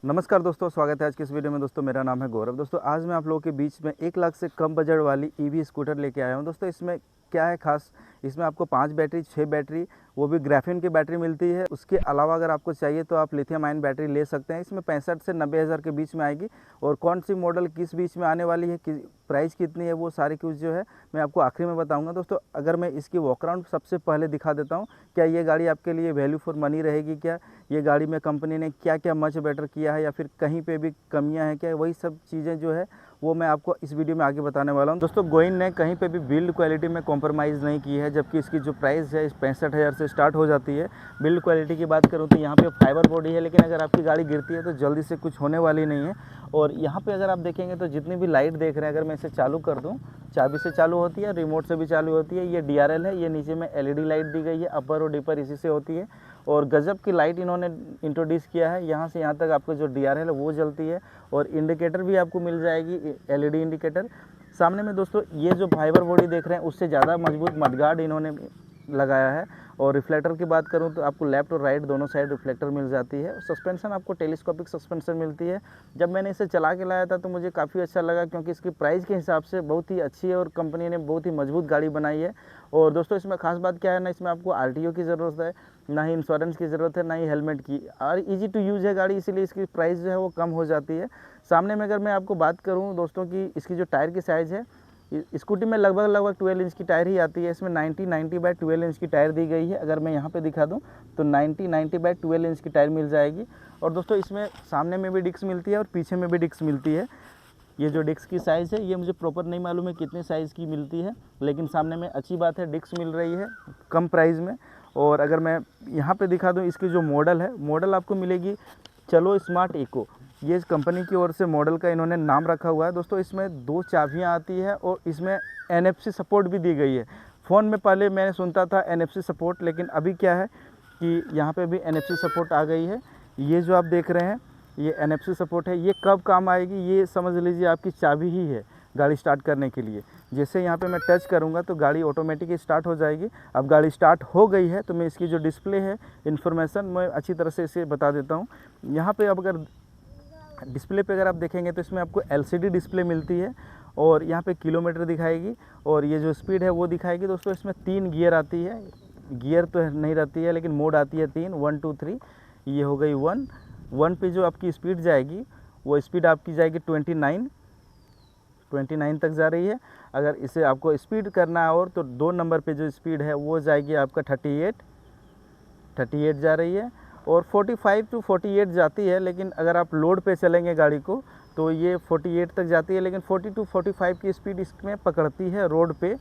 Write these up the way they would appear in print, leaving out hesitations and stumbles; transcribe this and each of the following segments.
नमस्कार दोस्तों, स्वागत है आज की इस वीडियो में। दोस्तों मेरा नाम है गौरव। दोस्तों आज मैं आप लोगों के बीच में 1 लाख से कम बजट वाली ईवी स्कूटर लेके आया हूं। दोस्तों इसमें क्या है खास, इसमें आपको 5 बैटरी 6 बैटरी वो भी ग्राफीन की बैटरी मिलती है। उसके अलावा अगर आपको चाहिए तो आप लिथियम आयन बैटरी ले सकते हैं। इसमें 65 से 90 हज़ार के बीच में आएगी। और कौन सी मॉडल किस बीच में आने वाली है, प्राइस कितनी है, वो सारी कुछ जो है मैं आपको आखिरी में बताऊंगा। दोस्तों अगर मैं इसकी वॉकअराउंड सबसे पहले दिखा देता हूँ, क्या ये गाड़ी आपके लिए वैल्यू फॉर मनी रहेगी, क्या ये गाड़ी में कंपनी ने क्या क्या मच बेटर किया है या फिर कहीं पे भी कमियां हैं क्या, वही सब चीज़ें जो है वो मैं आपको इस वीडियो में आगे बताने वाला हूं। दोस्तों गोइन ने कहीं पे भी बिल्ड क्वालिटी में कॉम्प्रोमाइज़ नहीं की है, जबकि इसकी जो प्राइस है 65,000 से स्टार्ट हो जाती है। बिल्ड क्वालिटी की बात करूं तो यहाँ पे फाइबर बॉडी है, लेकिन अगर आपकी गाड़ी गिरती है तो जल्दी से कुछ होने वाली नहीं है। और यहाँ पे अगर आप देखेंगे तो जितनी भी लाइट देख रहे हैं, अगर मैं इसे चालू कर दूँ, चाबी से चालू होती है, रिमोट से भी चालू होती है। ये DRL है, ये नीचे में LED लाइट दी गई है, अपर और डिपर इसी से होती है। और गजब की लाइट इन्होंने इंट्रोड्यूस किया है, यहाँ से यहाँ तक आपको जो DRL है वो जलती है। और इंडिकेटर भी आपको मिल जाएगी, LED इंडिकेटर। सामने में दोस्तों ये जो फाइबर बॉडी देख रहे हैं उससे ज़्यादा मजबूत मडगार्ड इन्होंने लगाया है। और रिफ्लेक्टर की बात करूं तो आपको लेफ्ट और राइट दोनों साइड रिफ्लेक्टर मिल जाती है। सस्पेंशन आपको टेलीस्कोपिक सस्पेंशन मिलती है। जब मैंने इसे चला के लाया था तो मुझे काफ़ी अच्छा लगा, क्योंकि इसकी प्राइस के हिसाब से बहुत ही अच्छी है और कंपनी ने बहुत ही मजबूत गाड़ी बनाई है। और दोस्तों इसमें खास बात क्या है ना, इसमें आपको RTO की ज़रूरत है, ना ही इंश्योरेंस की ज़रूरत है, ना ही हेलमेट की। और ईजी टू यूज़ है गाड़ी, इसीलिए इसकी प्राइस जो है वो कम हो जाती है। सामने में अगर मैं आपको बात करूँ दोस्तों की इसकी जो टायर की साइज़ है, स्कूटी में लगभग 12 इंच की टायर ही आती है। इसमें 90/12 इंच की टायर दी गई है। अगर मैं यहाँ पे दिखा दूँ तो 90/12 इंच की टायर मिल जाएगी। और दोस्तों इसमें सामने में भी डिस्क मिलती है और पीछे में भी डिस्क मिलती है। ये जो डिस्क की साइज़ है ये मुझे प्रॉपर नहीं मालूम है कितने साइज़ की मिलती है, लेकिन सामने में अच्छी बात है डिस्क मिल रही है कम प्राइस में। और अगर मैं यहाँ पे दिखा दूँ इसकी जो मॉडल है, मॉडल आपको मिलेगी चलो स्मार्ट इको। ये इस कंपनी की ओर से मॉडल का इन्होंने नाम रखा हुआ है। दोस्तों इसमें 2 चाबियाँ आती है और इसमें NFC सपोर्ट भी दी गई है। फ़ोन में पहले मैंने सुनता था NFC सपोर्ट, लेकिन अभी क्या है कि यहाँ पे भी NFC सपोर्ट आ गई है। ये जो आप देख रहे हैं ये NFC सपोर्ट है। ये कब काम आएगी, ये समझ लीजिए आपकी चाबी ही है गाड़ी स्टार्ट करने के लिए। जैसे यहाँ पे मैं टच करूँगा तो गाड़ी ऑटोमेटिक स्टार्ट हो जाएगी। अब गाड़ी स्टार्ट हो गई है तो मैं इसकी जो डिस्प्ले है इन्फॉर्मेशन मैं अच्छी तरह से इसे बता देता हूँ। यहाँ पे अब अगर डिस्प्ले पे अगर आप देखेंगे तो इसमें आपको LCD डिस्प्ले मिलती है और यहाँ पे किलोमीटर दिखाएगी और ये जो स्पीड है वो दिखाएगी। दोस्तों इसमें 3 गियर आती है, गियर तो नहीं रहती है लेकिन मोड आती है 3, 1 2 3। ये हो गई 1 पे जो आपकी स्पीड जाएगी वो स्पीड आपकी जाएगी 29 तक जा रही है। अगर इसे आपको स्पीड करना है और तो 2 नंबर पे जो स्पीड है वो जाएगी आपका 38 जा रही है। और 45 to 48 जाती है, लेकिन अगर आप लोड पे चलेंगे गाड़ी को तो ये 48 तक जाती है, लेकिन 40 to 45 की स्पीड इसमें पकड़ती है रोड पे।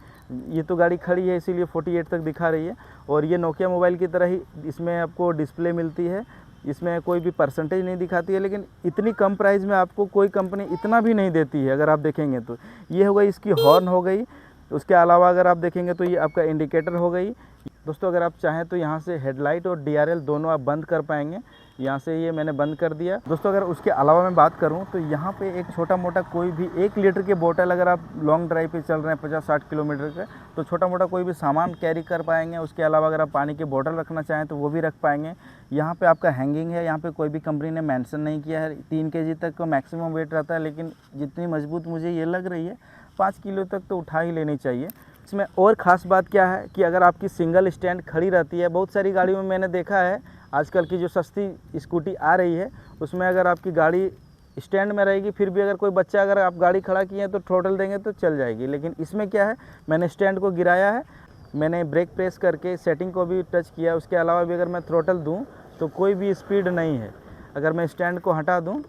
ये तो गाड़ी खड़ी है इसीलिए 48 तक दिखा रही है। और ये नोकिया मोबाइल की तरह ही इसमें आपको डिस्प्ले मिलती है। इसमें कोई भी परसेंटेज नहीं दिखाती है, लेकिन इतनी कम प्राइस में आपको कोई कंपनी इतना भी नहीं देती है अगर आप देखेंगे तो। ये हो गई इसकी हॉर्न हो गई। उसके अलावा अगर आप देखेंगे तो ये आपका इंडिकेटर हो गई। दोस्तों अगर आप चाहें तो यहाँ से हेडलाइट और DRL दोनों आप बंद कर पाएंगे। यहाँ से ये मैंने बंद कर दिया। दोस्तों अगर उसके अलावा मैं बात करूँ तो यहाँ पे एक छोटा मोटा कोई भी 1 लीटर के बोतल, अगर आप लॉन्ग ड्राइव पे चल रहे हैं 50-60 किलोमीटर के, तो छोटा मोटा कोई भी सामान कैरी कर पाएंगे। उसके अलावा अगर आप पानी की बोतल रखना चाहें तो वो भी रख पाएंगे। यहाँ पे आपका हैंगिंग है, यहाँ पे कोई भी कंपनी ने मेंशन नहीं किया है। 3 kg तक का मैक्सिमम वेट रहता है, लेकिन जितनी मजबूत मुझे ये लग रही है 5 किलो तक तो उठा ही लेनी चाहिए। इसमें और ख़ास बात क्या है कि अगर आपकी सिंगल स्टैंड खड़ी रहती है, बहुत सारी गाड़ियों में मैंने देखा है आजकल की जो सस्ती स्कूटी आ रही है उसमें अगर आपकी गाड़ी स्टैंड में रहेगी फिर भी अगर कोई बच्चा, अगर आप गाड़ी खड़ा किए हैं तो थ्रोटल देंगे तो चल जाएगी। लेकिन इसमें क्या है, मैंने स्टैंड को गिराया है, मैंने ब्रेक प्रेस करके सेटिंग को भी टच किया, उसके अलावा भी अगर मैं थ्रोटल दूँ तो कोई भी स्पीड नहीं है। अगर मैं स्टैंड को हटा दूँ,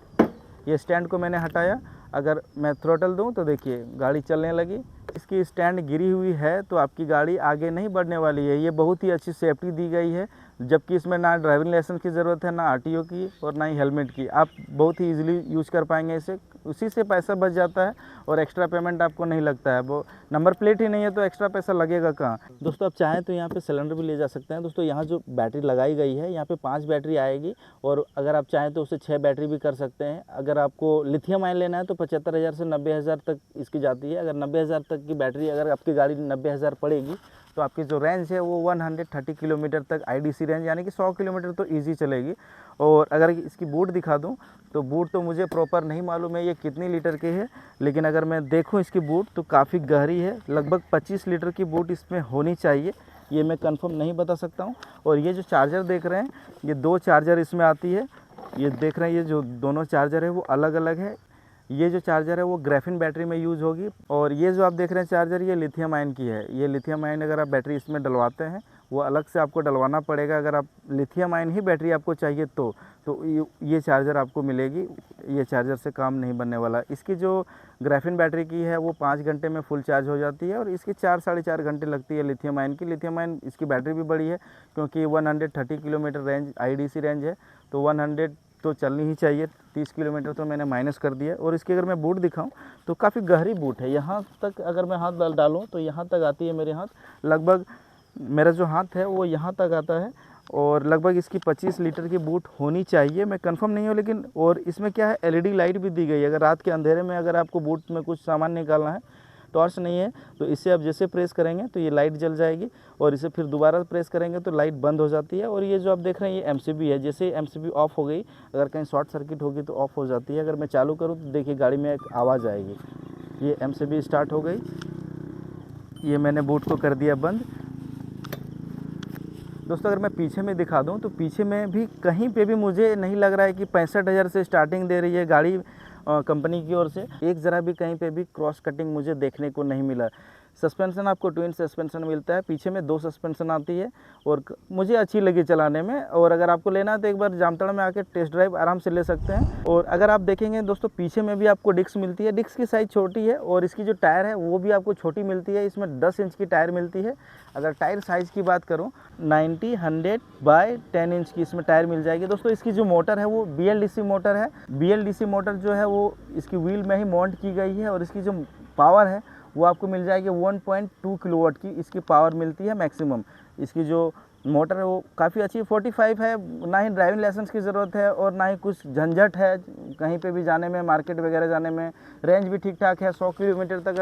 ये स्टैंड को मैंने हटाया, अगर मैं थ्रोटल दूं तो देखिए गाड़ी चलने लगी। इसकी स्टैंड गिरी हुई है तो आपकी गाड़ी आगे नहीं बढ़ने वाली है। ये बहुत ही अच्छी सेफ्टी दी गई है, जबकि इसमें ना ड्राइविंग लाइसेंस की ज़रूरत है, ना RTO की और ना ही हेलमेट की। आप बहुत ही इजीली यूज़ कर पाएंगे इसे, उसी से पैसा बच जाता है और एक्स्ट्रा पेमेंट आपको नहीं लगता है। वो नंबर प्लेट ही नहीं है तो एक्स्ट्रा पैसा लगेगा कहाँ। दोस्तों आप चाहें तो यहाँ पे सिलेंडर भी ले जा सकते हैं। दोस्तों यहाँ जो बैटरी लगाई गई है यहाँ पे 5 बैटरी आएगी और अगर आप चाहें तो उसे 6 बैटरी भी कर सकते हैं। अगर आपको लिथियम आयन लेना है तो 75,000 से 90,000 तक इसकी जाती है। अगर 90,000 तक की बैटरी, अगर आपकी गाड़ी 90,000 पड़ेगी तो आपकी जो रेंज है वो 130 किलोमीटर तक आईडीसी रेंज, यानी कि 100 किलोमीटर तो ईजी चलेगी। और अगर इसकी बूट दिखा दूं तो बूट तो मुझे प्रॉपर नहीं मालूम है ये कितनी लीटर की है, लेकिन अगर मैं देखूं इसकी बूट तो काफ़ी गहरी है, लगभग 25 लीटर की बूट इसमें होनी चाहिए, ये मैं कंफर्म नहीं बता सकता हूं। और ये जो चार्जर देख रहे हैं, ये 2 चार्जर इसमें आती है, ये देख रहे हैं, ये जो दोनों चार्जर है वो अलग अलग है। ये जो चार्जर है वो ग्राफीन बैटरी में यूज़ होगी, और ये जो आप देख रहे हैं चार्जर, ये लिथियम आयन की है। ये लिथियम आयन अगर आप बैटरी इसमें डलवाते हैं वो अलग से आपको डलवाना पड़ेगा। अगर आप लिथियम आयन ही बैटरी आपको चाहिए तो ये चार्जर आपको मिलेगी, ये चार्जर से काम नहीं बनने वाला। इसकी जो ग्राफीन बैटरी की है वो 5 घंटे में फुल चार्ज हो जाती है, और इसकी 4 साढ़े 4 घंटे लगती है लिथियम आयन की। लिथियम आयन इसकी बैटरी भी बड़ी है, क्योंकि 130 किलोमीटर रेंज आईडीसी रेंज है, तो 100 तो चलनी ही चाहिए। 30 किलोमीटर तो मैंने माइनस कर दिया। और इसकी अगर मैं बूट दिखाऊं तो काफ़ी गहरी बूट है, यहाँ तक अगर मैं हाथ डालूं तो यहाँ तक आती है मेरे हाथ, लगभग मेरा जो हाथ है वो यहाँ तक आता है। और लगभग इसकी 25 लीटर की बूट होनी चाहिए, मैं कंफर्म नहीं हूँ लेकिन। और इसमें क्या है, एलईडी लाइट भी दी गई है। अगर रात के अंधेरे में अगर आपको बूट में कुछ सामान निकालना है, टॉर्च नहीं है, तो इसे आप जैसे प्रेस करेंगे तो ये लाइट जल जाएगी, और इसे फिर दोबारा प्रेस करेंगे तो लाइट बंद हो जाती है। और ये जो आप देख रहे हैं ये एमसीबी है, जैसे एमसीबी ऑफ हो गई, अगर कहीं शॉर्ट सर्किट होगी तो ऑफ हो जाती है। अगर मैं चालू करूँ तो देखिए गाड़ी में एक आवाज़ आएगी। ये एमसीबी स्टार्ट हो गई, ये मैंने बूट को कर दिया बंद। दोस्तों अगर मैं पीछे में दिखा दूं तो पीछे में भी कहीं पे भी मुझे नहीं लग रहा है कि 65,000 से स्टार्टिंग दे रही है गाड़ी कंपनी की ओर से। एक ज़रा भी कहीं पे भी क्रॉस कटिंग मुझे देखने को नहीं मिला। सस्पेंशन आपको ट्विन सस्पेंशन मिलता है, पीछे में 2 सस्पेंशन आती है, और मुझे अच्छी लगी चलाने में। और अगर आपको लेना है तो एक बार जामताड़ा में आके टेस्ट ड्राइव आराम से ले सकते हैं। और अगर आप देखेंगे दोस्तों पीछे में भी आपको डिस्क मिलती है, डिस्क की साइज़ छोटी है, और इसकी जो टायर है वो भी आपको छोटी मिलती है। इसमें 10 इंच की टायर मिलती है। अगर टायर साइज़ की बात करूँ 90 100 बाय 10 इंच की इसमें टायर मिल जाएगी। दोस्तों इसकी जो मोटर है वो BLDC मोटर है। BLDC मोटर जो है वो इसकी व्हील में ही माउंट की गई है, और इसकी जो पावर है वो आपको मिल जाएगी 1.2 किलोवाट की इसकी पावर मिलती है मैक्सिमम। इसकी जो मोटर है वो काफ़ी अच्छी 45 है, ना ही ड्राइविंग लाइसेंस की ज़रूरत है और ना ही कुछ झंझट है कहीं पे भी जाने में, मार्केट वगैरह जाने में। रेंज भी ठीक ठाक है, 100 किलोमीटर तक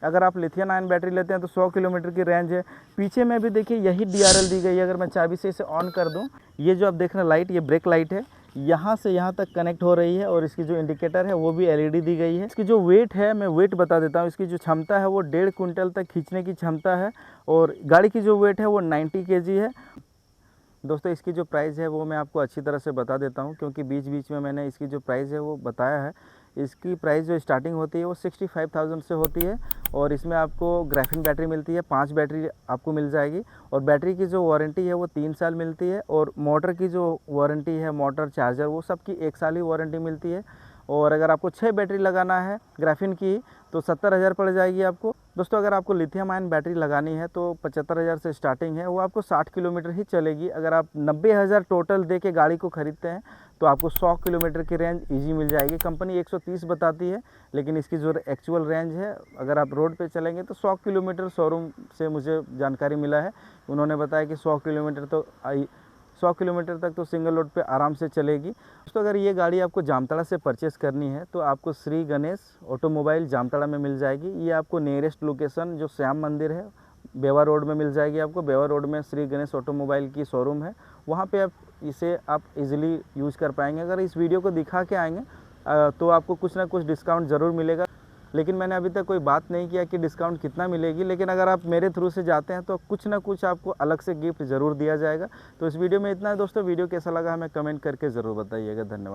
अगर आप लिथियम आयन बैटरी लेते हैं तो 100 किलोमीटर की रेंज है। पीछे में भी देखिए यही DRL दी गई है। अगर मैं चाबी से इसे ऑन कर दूं, ये जो आप देख रहे हैं लाइट, ये ब्रेक लाइट है, यहाँ से यहाँ तक कनेक्ट हो रही है। और इसकी जो इंडिकेटर है वो भी LED दी गई है। इसकी जो वेट है, मैं वेट बता देता हूँ। इसकी जो क्षमता है वो 1.5 क्विंटल तक खींचने की क्षमता है, और गाड़ी की जो वेट है वो 90 kg है। दोस्तों इसकी जो प्राइस है वो मैं आपको अच्छी तरह से बता देता हूँ, क्योंकि बीच बीच में मैंने इसकी जो प्राइस है वो बताया है। इसकी प्राइस जो स्टार्टिंग होती है वो 65,000 से होती है, और इसमें आपको ग्राफीन बैटरी मिलती है, 5 बैटरी आपको मिल जाएगी। और बैटरी की जो वारंटी है वो 3 साल मिलती है, और मोटर की जो वारंटी है, मोटर चार्जर वो सब की 1 साल ही वारंटी मिलती है। और अगर आपको 6 बैटरी लगाना है ग्राफीन की तो 70,000 पड़ जाएगी आपको। दोस्तों अगर आपको लिथियम आयन बैटरी लगानी है तो 75,000 से स्टार्टिंग है, वो आपको 60 किलोमीटर ही चलेगी। अगर आप 90,000 टोटल दे के गाड़ी को ख़रीदते हैं तो आपको 100 किलोमीटर की रेंज इजी मिल जाएगी। कंपनी 130 बताती है, लेकिन इसकी जो एक्चुअल रेंज है, अगर आप रोड पे चलेंगे तो 100 किलोमीटर शोरूम से मुझे जानकारी मिला है, उन्होंने बताया कि 100 किलोमीटर तक तो सिंगल रोड पे आराम से चलेगी। दोस्तों अगर ये गाड़ी आपको जामताड़ा से परचेस करनी है तो आपको श्री गणेश ऑटोमोबाइल जामताड़ा में मिल जाएगी। ये आपको नियरेस्ट लोकेशन जो श्याम मंदिर है बेवा रोड में मिल जाएगी। आपको बेवा रोड में श्री गणेश ऑटोमोबाइल की शोरूम है, वहाँ पे आप इजीली यूज़ कर पाएंगे। अगर इस वीडियो को दिखा के आएंगे तो आपको कुछ ना कुछ डिस्काउंट ज़रूर मिलेगा, लेकिन मैंने अभी तक कोई बात नहीं किया कि डिस्काउंट कितना मिलेगी। लेकिन अगर आप मेरे थ्रू से जाते हैं तो कुछ ना कुछ आपको अलग से गिफ्ट ज़रूर दिया जाएगा। तो इस वीडियो में इतना है दोस्तों। वीडियो कैसा लगा हमें कमेंट करके ज़रूर बताइएगा। धन्यवाद।